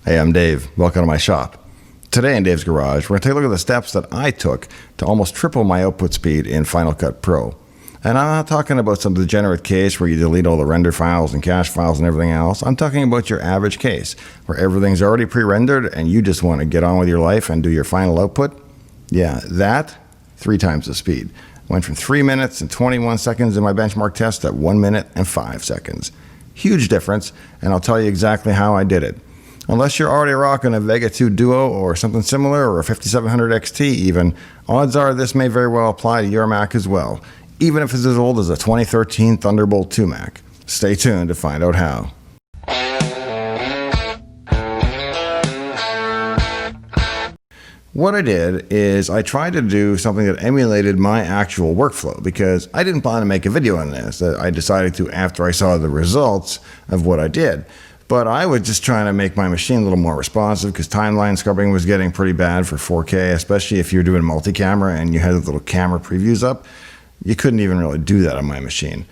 Hey, I'm Dave. Welcome to my shop. Today in Dave's Garage, we're going to take a look at the steps that I took to almost triple my output speed in Final Cut Pro. And I'm not talking about some degenerate case where you delete all the render files and cache files and everything else. I'm talking about your average case where everything's already pre-rendered and you just want to get on with your life and do your final output. Yeah, that 3 times the speed. Went from 3 minutes and 21 seconds in my benchmark test to 1 minute and 5 seconds. Huge difference, and I'll tell you exactly how I did it. Unless you're already rocking a Vega II Duo or something similar, or a 5700 XT even, odds are this may very well apply to your Mac as well, even if it's as old as a 2013 Thunderbolt 2 Mac. Stay tuned to find out how. What I did is I tried to do something that emulated my actual workflow because I didn't plan to make a video on this. I decided to after I saw the results of what I did. But I was just trying to make my machine a little more responsive because timeline scrubbing was getting pretty bad for 4K, especially if you're doing multi-camera and you had the little camera previews up. You couldn't even really do that on my machine.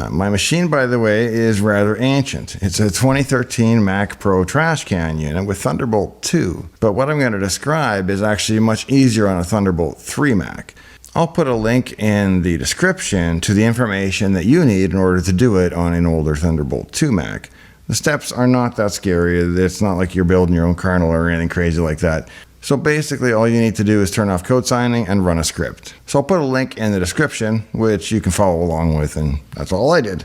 My machine, by the way, is rather ancient. It's a 2013 Mac Pro trash can unit with Thunderbolt 2. But what I'm going to describe is actually much easier on a Thunderbolt 3 Mac. I'll put a link in the description to the information that you need in order to do it on an older Thunderbolt 2 Mac. The steps are not that scary. It's not like you're building your own kernel or anything crazy like that. So basically all you need to do is turn off code signing and run a script. So I'll put a link in the description, which you can follow along with, and that's all I did.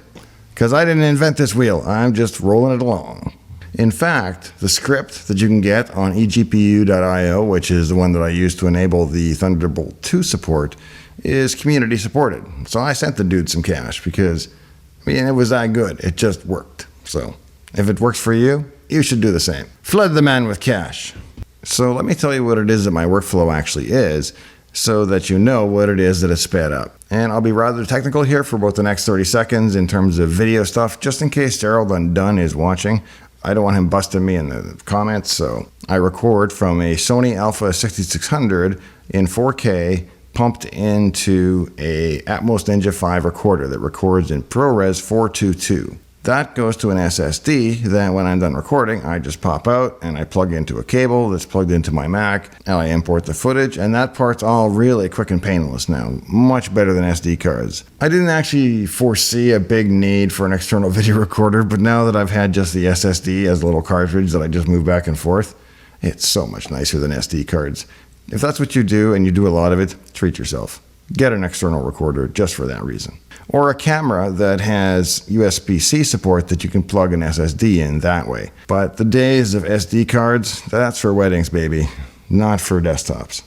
Because I didn't invent this wheel, I'm just rolling it along. In fact, the script that you can get on eGPU.io, which is the one that I use to enable the Thunderbolt 2 support, is community supported. So I sent the dude some cash because, I mean, it was that good. It just worked. So if it works for you, you should do the same. Flood the man with cash. So let me tell you what it is that my workflow actually is so that you know what it is that is sped up. And I'll be rather technical here for about the next 30 seconds in terms of video stuff, just in case Gerald Undone is watching. I don't want him busting me in the comments, so I record from a Sony Alpha 6600 in 4K pumped into a Atmos Ninja 5 recorder that records in ProRes 422. That goes to an SSD, then when I'm done recording, I just pop out and I plug into a cable that's plugged into my Mac, and I import the footage, and that part's all really quick and painless now, much better than SD cards. I didn't actually foresee a big need for an external video recorder, but now that I've had just the SSD as a little cartridge that I just move back and forth, it's so much nicer than SD cards. If that's what you do and you do a lot of it, treat yourself. Get an external recorder just for that reason. Or a camera that has USB-C support that you can plug an SSD in that way. But the days of SD cards, that's for weddings, baby, not for desktops.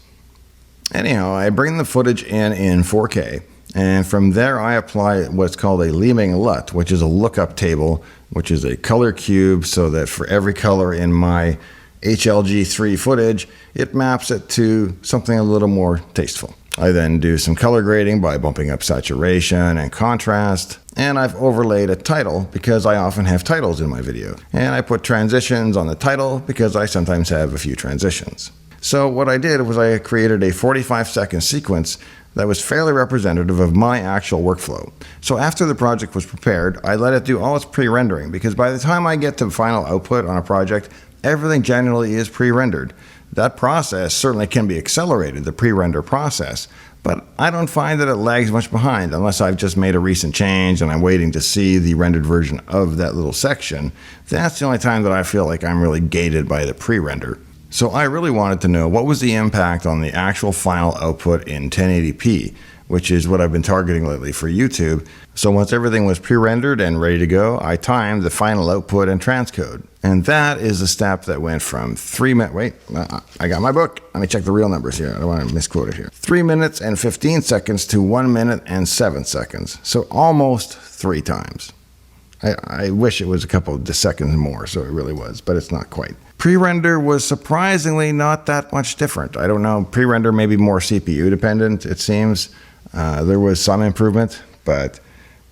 Anyhow, I bring the footage in 4K, and from there I apply what's called a Leeming LUT, which is a lookup table, which is a color cube so that for every color in my HLG3 footage, it maps it to something a little more tasteful. I then do some color grading by bumping up saturation and contrast, and I've overlaid a title because I often have titles in my video. And I put transitions on the title because I sometimes have a few transitions. So what I did was I created a 45-second sequence that was fairly representative of my actual workflow. So after the project was prepared, I let it do all its pre-rendering because by the time I get to the final output on a project, everything generally is pre-rendered. That process certainly can be accelerated, the pre-render process, but I don't find that it lags much behind unless I've just made a recent change and I'm waiting to see the rendered version of that little section. That's the only time that I feel like I'm really gated by the pre-render. So I really wanted to know what was the impact on the actual final output in 1080p, which is what I've been targeting lately for YouTube. So once everything was pre-rendered and ready to go, I timed the final output and transcode. And that is a step that went from 3 minutes, wait, I got my book. Let me check the real numbers here. I don't want to misquote it here. 3 minutes and 15 seconds to 1 minute and 7 seconds. So almost 3 times. I wish it was a couple of seconds more, so it really was, but it's not quite. Pre-render was surprisingly not that much different. I don't know, pre-render may be more CPU dependent, it seems. There was some improvement, but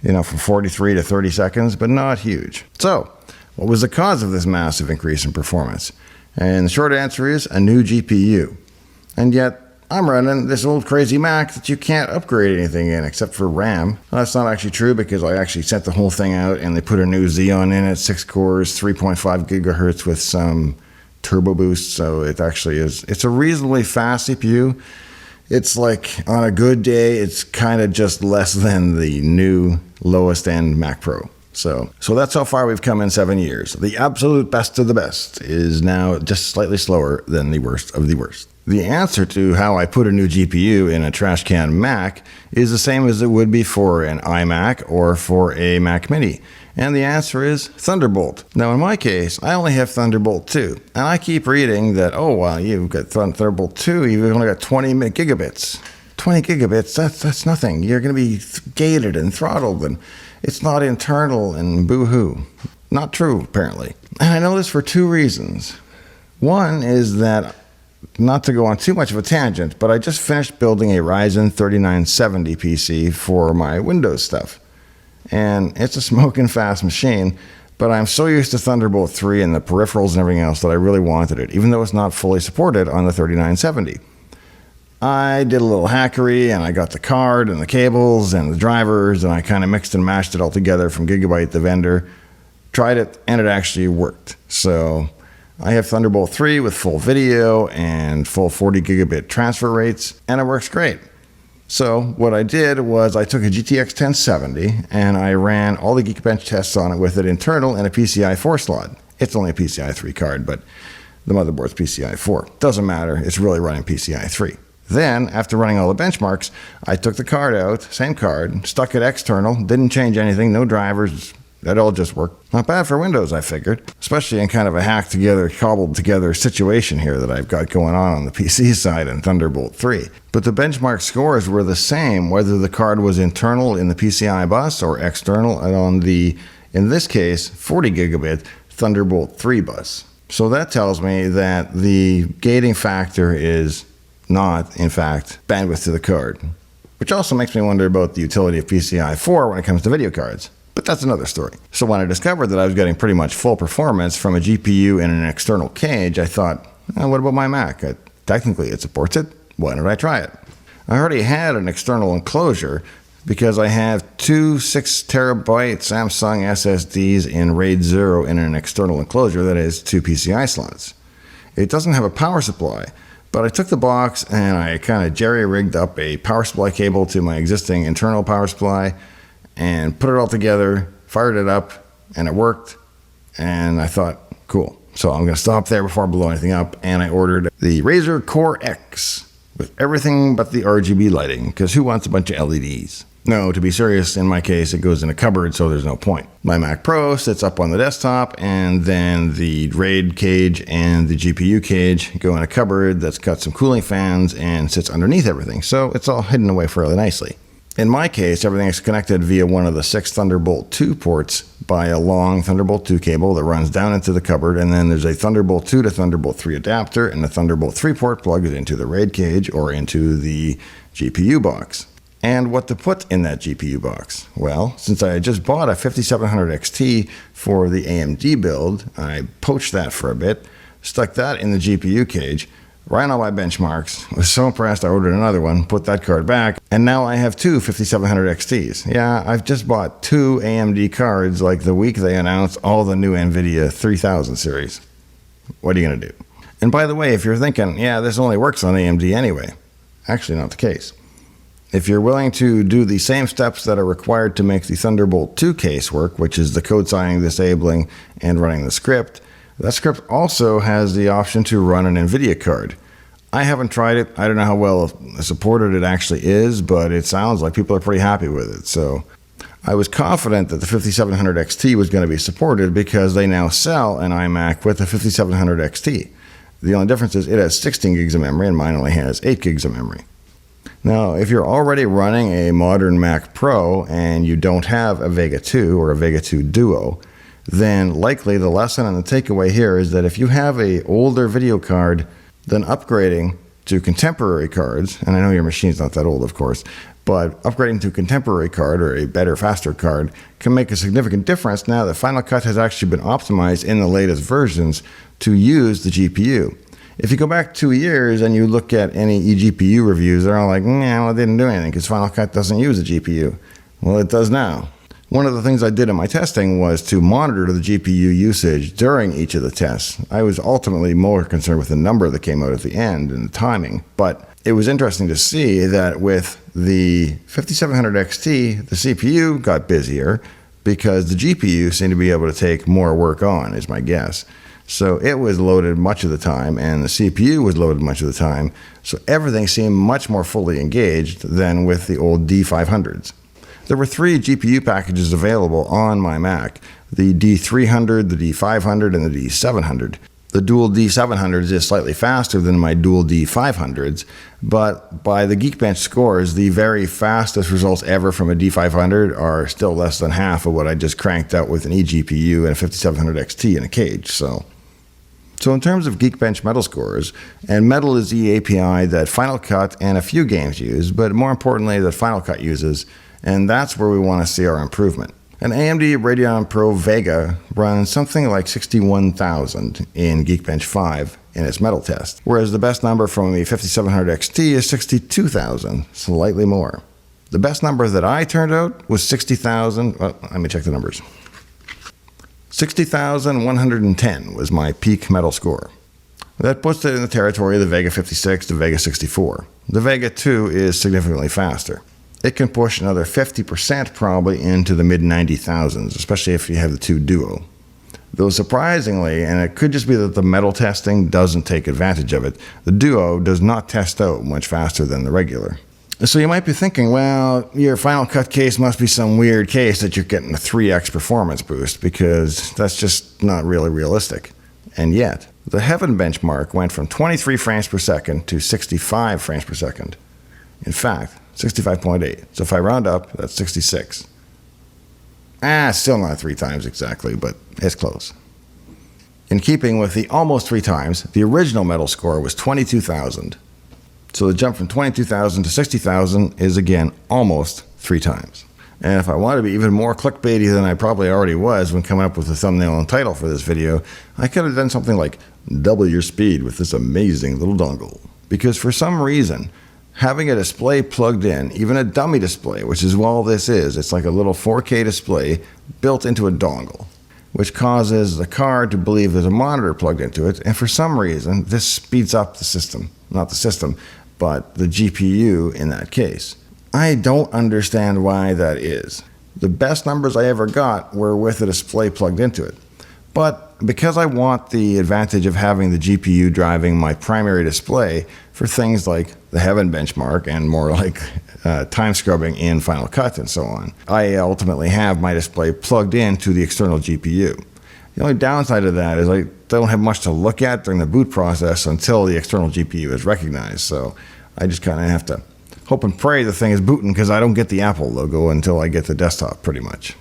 from 43 to 30 seconds, but not huge. So, what was the cause of this massive increase in performance? And the short answer is a new GPU. And yet, I'm running this old crazy Mac that you can't upgrade anything in except for RAM. Well, that's not actually true because I actually sent the whole thing out and they put a new Xeon in it, 6 cores, 3.5 gigahertz with some turbo boost, so it actually is. It's a reasonably fast CPU. It's like on a good day, it's kind of just less than the new lowest end Mac Pro. So that's how far we've come in 7 years. The absolute best of the best is now just slightly slower than the worst of the worst. The answer to how I put a new GPU in a trash can Mac is the same as it would be for an iMac or for a Mac Mini. And the answer is Thunderbolt. Now in my case, I only have Thunderbolt 2. And I keep reading that, oh, well, you've got Thunderbolt 2, you've only got 20 gigabits. 20 gigabits, that's nothing. You're going to be gated and throttled, and it's not internal, and boo-hoo. Not true, apparently. And I know this for two reasons. One is that, not to go on too much of a tangent, but I just finished building a Ryzen 3970 PC for my Windows stuff. And it's a smoking fast machine, but I'm so used to Thunderbolt 3 and the peripherals and everything else that I really wanted it, even though it's not fully supported on the 3970. I did a little hackery, and I got the card and the cables and the drivers, and I kind of mixed and mashed it all together from Gigabyte, the vendor. Tried it, and it actually worked. So I have Thunderbolt 3 with full video and full 40 gigabit transfer rates, and it works great. So what I did was I took a GTX 1070, and I ran all the Geekbench tests on it with it internal in a PCI 4 slot. It's only a PCI 3 card, but the motherboard's PCI 4. Doesn't matter, it's really running PCI 3. Then, after running all the benchmarks, I took the card out, same card, stuck it external, didn't change anything, no drivers, that all just worked. Not bad for Windows, I figured, especially in kind of a hacked together, cobbled together situation here that I've got going on the PC side in Thunderbolt 3. But the benchmark scores were the same, whether the card was internal in the PCI bus or external on the, in this case, 40 gigabit Thunderbolt 3 bus. So that tells me that the gating factor is not, in fact, bandwidth to the card, which also makes me wonder about the utility of PCI 4 when it comes to video cards. But that's another story. So when I discovered that I was getting pretty much full performance from a GPU in an external cage, I thought, what about my Mac? Technically, it supports it. Why don't I try it? I already had an external enclosure because I have two 6 terabyte Samsung SSDs in RAID 0 in an external enclosure that is 2 PCI slots. It doesn't have a power supply, but I took the box and I kind of jerry-rigged up a power supply cable to my existing internal power supply and put it all together, fired it up, and it worked. And I thought, cool. So I'm going to stop there before I blow anything up. And I ordered the Razer Core X with everything but the RGB lighting, because who wants a bunch of LEDs? No, to be serious, in my case, it goes in a cupboard, so there's no point. My Mac Pro sits up on the desktop, and then the RAID cage and the GPU cage go in a cupboard that's got some cooling fans and sits underneath everything, so it's all hidden away fairly nicely. In my case, everything is connected via one of the 6 Thunderbolt 2 ports by a long Thunderbolt 2 cable that runs down into the cupboard, and then there's a Thunderbolt 2 to Thunderbolt 3 adapter, and the Thunderbolt 3 port plugs into the RAID cage or into the GPU box. And what to put in that GPU box? Well, since I had just bought a 5700 XT for the AMD build, I poached that for a bit, stuck that in the GPU cage, ran all my benchmarks, was so impressed I ordered another one, put that card back, and now I have two 5700 XTs. Yeah, I've just bought 2 AMD cards like the week they announced all the new NVIDIA 3000 series. What are you going to do? And by the way, if you're thinking, yeah, this only works on AMD anyway, actually not the case. If you're willing to do the same steps that are required to make the Thunderbolt 2 case work, which is the code signing, disabling, and running the script, that script also has the option to run an NVIDIA card. I haven't tried it. I don't know how well supported it actually is, but it sounds like people are pretty happy with it. So I was confident that the 5700 XT was going to be supported because they now sell an iMac with a 5700 XT. The only difference is it has 16 gigs of memory and mine only has 8 gigs of memory. Now, if you're already running a modern Mac Pro and you don't have a Vega II or a Vega II Duo, then likely the lesson and the takeaway here is that if you have an older video card, then upgrading to contemporary cards, and I know your machine's not that old, of course, but upgrading to a contemporary card or a better, faster card can make a significant difference now that Final Cut has actually been optimized in the latest versions to use the GPU. If you go back 2 years and you look at any eGPU reviews, they're all like, well, it didn't do anything because Final Cut doesn't use a GPU. Well, it does now. One of the things I did in my testing was to monitor the GPU usage during each of the tests. I was ultimately more concerned with the number that came out at the end and the timing, but it was interesting to see that with the 5700 XT, the CPU got busier because the GPU seemed to be able to take more work on, is my guess. So it was loaded much of the time, and the CPU was loaded much of the time, so everything seemed much more fully engaged than with the old D500s. There were 3 GPU packages available on my Mac, the D300, the D500, and the D700. The dual D700s is slightly faster than my dual D500s, but by the Geekbench scores, the very fastest results ever from a D500 are still less than half of what I just cranked out with an eGPU and a 5700 XT in a cage. So in terms of Geekbench Metal scores, and Metal is the API that Final Cut and a few games use, but more importantly that Final Cut uses, and that's where we want to see our improvement. An AMD Radeon Pro Vega runs something like 61,000 in Geekbench 5 in its Metal test, whereas the best number from a 5700 XT is 62,000, slightly more. The best number that I turned out was 60,000, well, let me check the numbers. 60,110 was my peak Metal score. That puts it in the territory of the Vega 56 to Vega 64. The Vega II is significantly faster. It can push another 50% probably into the mid-90,000s, especially if you have the 2 Duo. Though surprisingly, and it could just be that the Metal testing doesn't take advantage of it, the Duo does not test out much faster than the regular. So you might be thinking, well, your Final Cut case must be some weird case that you're getting a 3x performance boost, because that's just not really realistic. And yet, the Heaven benchmark went from 23 frames per second to 65 frames per second. In fact, 65.8. So if I round up, that's 66. Still not 3 times exactly, but it's close. In keeping with the almost 3 times, the original Metal score was 22,000. So the jump from 22,000 to 60,000 is again almost 3 times. And if I wanted to be even more clickbaity than I probably already was when coming up with the thumbnail and title for this video, I could have done something like double your speed with this amazing little dongle. Because for some reason, having a display plugged in, even a dummy display, which is all this is, it's like a little 4K display built into a dongle, which causes the card to believe there's a monitor plugged into it, and for some reason, this speeds up the system. Not the system, but the GPU in that case. I don't understand why that is. The best numbers I ever got were with a display plugged into it. But because I want the advantage of having the GPU driving my primary display for things like the Heaven benchmark and more like time scrubbing in Final Cut and so on, I ultimately have my display plugged into the external GPU. The only downside of that is I don't have much to look at during the boot process until the external GPU is recognized. So I just kind of have to hope and pray the thing is booting, because I don't get the Apple logo until I get the desktop pretty much.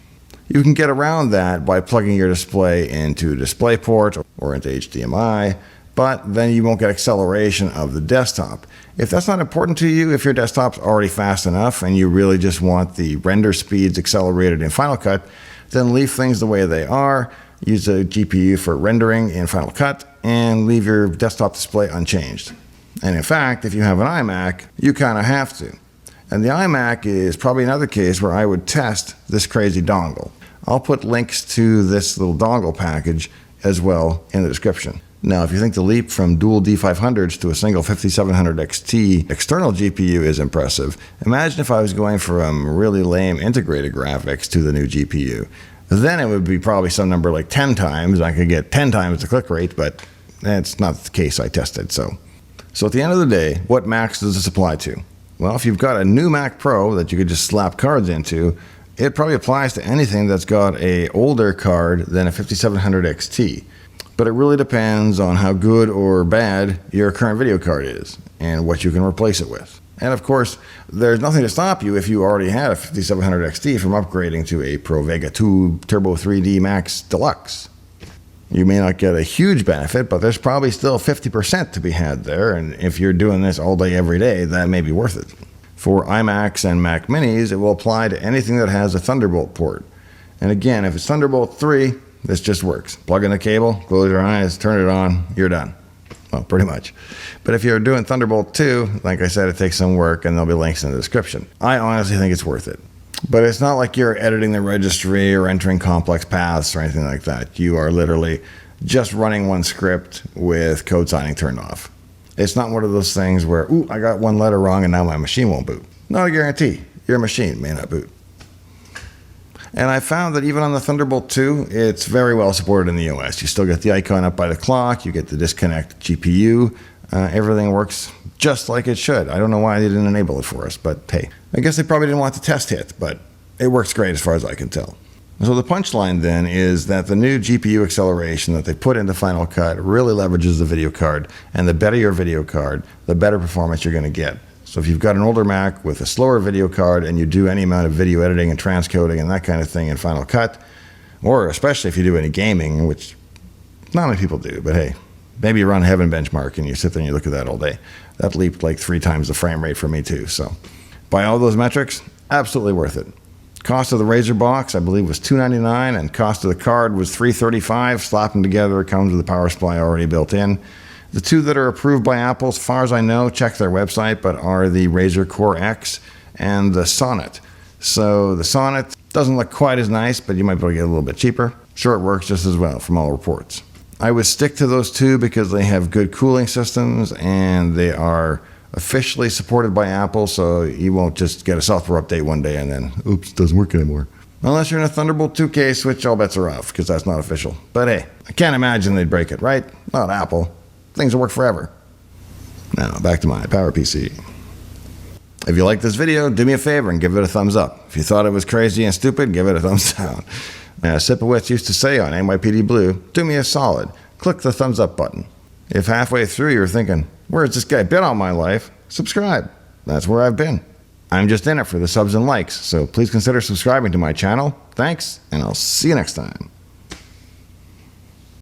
You can get around that by plugging your display into DisplayPort or into HDMI, but then you won't get acceleration of the desktop. If that's not important to you, if your desktop's already fast enough and you really just want the render speeds accelerated in Final Cut, then leave things the way they are, use a GPU for rendering in Final Cut, and leave your desktop display unchanged. And in fact, if you have an iMac, you kind of have to. And the iMac is probably another case where I would test this crazy dongle. I'll put links to this little dongle package as well in the description. Now, if you think the leap from dual D500s to a single 5700 XT external GPU is impressive, imagine if I was going from really lame integrated graphics to the new GPU. Then it would be probably some number like 10 times. I could get 10 times the click rate, but that's not the case I tested. So at the end of the day, what Macs does this apply to? Well, if you've got a new Mac Pro that you could just slap cards into, it probably applies to anything that's got an older card than a 5700 XT. But it really depends on how good or bad your current video card is and what you can replace it with. And of course, there's nothing to stop you if you already had a 5700 XT from upgrading to a Pro Vega II Turbo 3D Max Deluxe. You may not get a huge benefit, but there's probably still 50% to be had there, and if you're doing this all day, every day, that may be worth it. For iMacs and Mac Minis, it will apply to anything that has a Thunderbolt port. And again, if it's Thunderbolt 3, this just works. Plug in the cable, close your eyes, turn it on, you're done. Well, pretty much. But if you're doing Thunderbolt 2, like I said, it takes some work, and there'll be links in the description. I honestly think it's worth it. But it's not like you're editing the registry or entering complex paths or anything like that. You are literally just running one script with code signing turned off. It's not one of those things where, ooh, I got one letter wrong and now my machine won't boot. Not a guarantee. Your machine may not boot. And I found that even on the Thunderbolt 2, it's very well supported in the OS. You still get the icon up by the clock. You get the disconnect GPU. Everything works just like it should. I don't know why they didn't enable it for us, but hey, I guess they probably didn't want the test hit, but it works great as far as I can tell. So the punchline then is that the new GPU acceleration that they put into Final Cut really leverages the video card, and the better your video card, the better performance you're going to get. So if you've got an older Mac with a slower video card and you do any amount of video editing and transcoding and that kind of thing in Final Cut, or especially if you do any gaming, which not many people do, but hey, maybe you run Heaven Benchmark and you sit there and you look at that all day. That leaped like 3 times the frame rate for me too. So by all those metrics, absolutely worth it. Cost of the Razer box, I believe, was $299, and cost of the card was $335. Slap them together, it comes with a power supply already built in. The two that are approved by Apple, as far as I know, check their website, but are the Razer Core X and the Sonnet. So the Sonnet doesn't look quite as nice, but you might be able to get a little bit cheaper. Sure, it works just as well from all reports. I would stick to those two because they have good cooling systems and they are officially supported by Apple, so you won't just get a software update one day and then, oops, it doesn't work anymore. Unless you're in a Thunderbolt 2 case, which all bets are off because that's not official. But hey, I can't imagine they'd break it, right? Not Apple. Things will work forever. Now, back to my PowerPC. If you like this video, do me a favor and give it a thumbs up. If you thought it was crazy and stupid, give it a thumbs down. Sipowicz used to say on NYPD Blue, do me a solid. Click the thumbs up button. If halfway through you're thinking, where's this guy been all my life? Subscribe. That's where I've been. I'm just in it for the subs and likes, so please consider subscribing to my channel. Thanks, and I'll see you next time.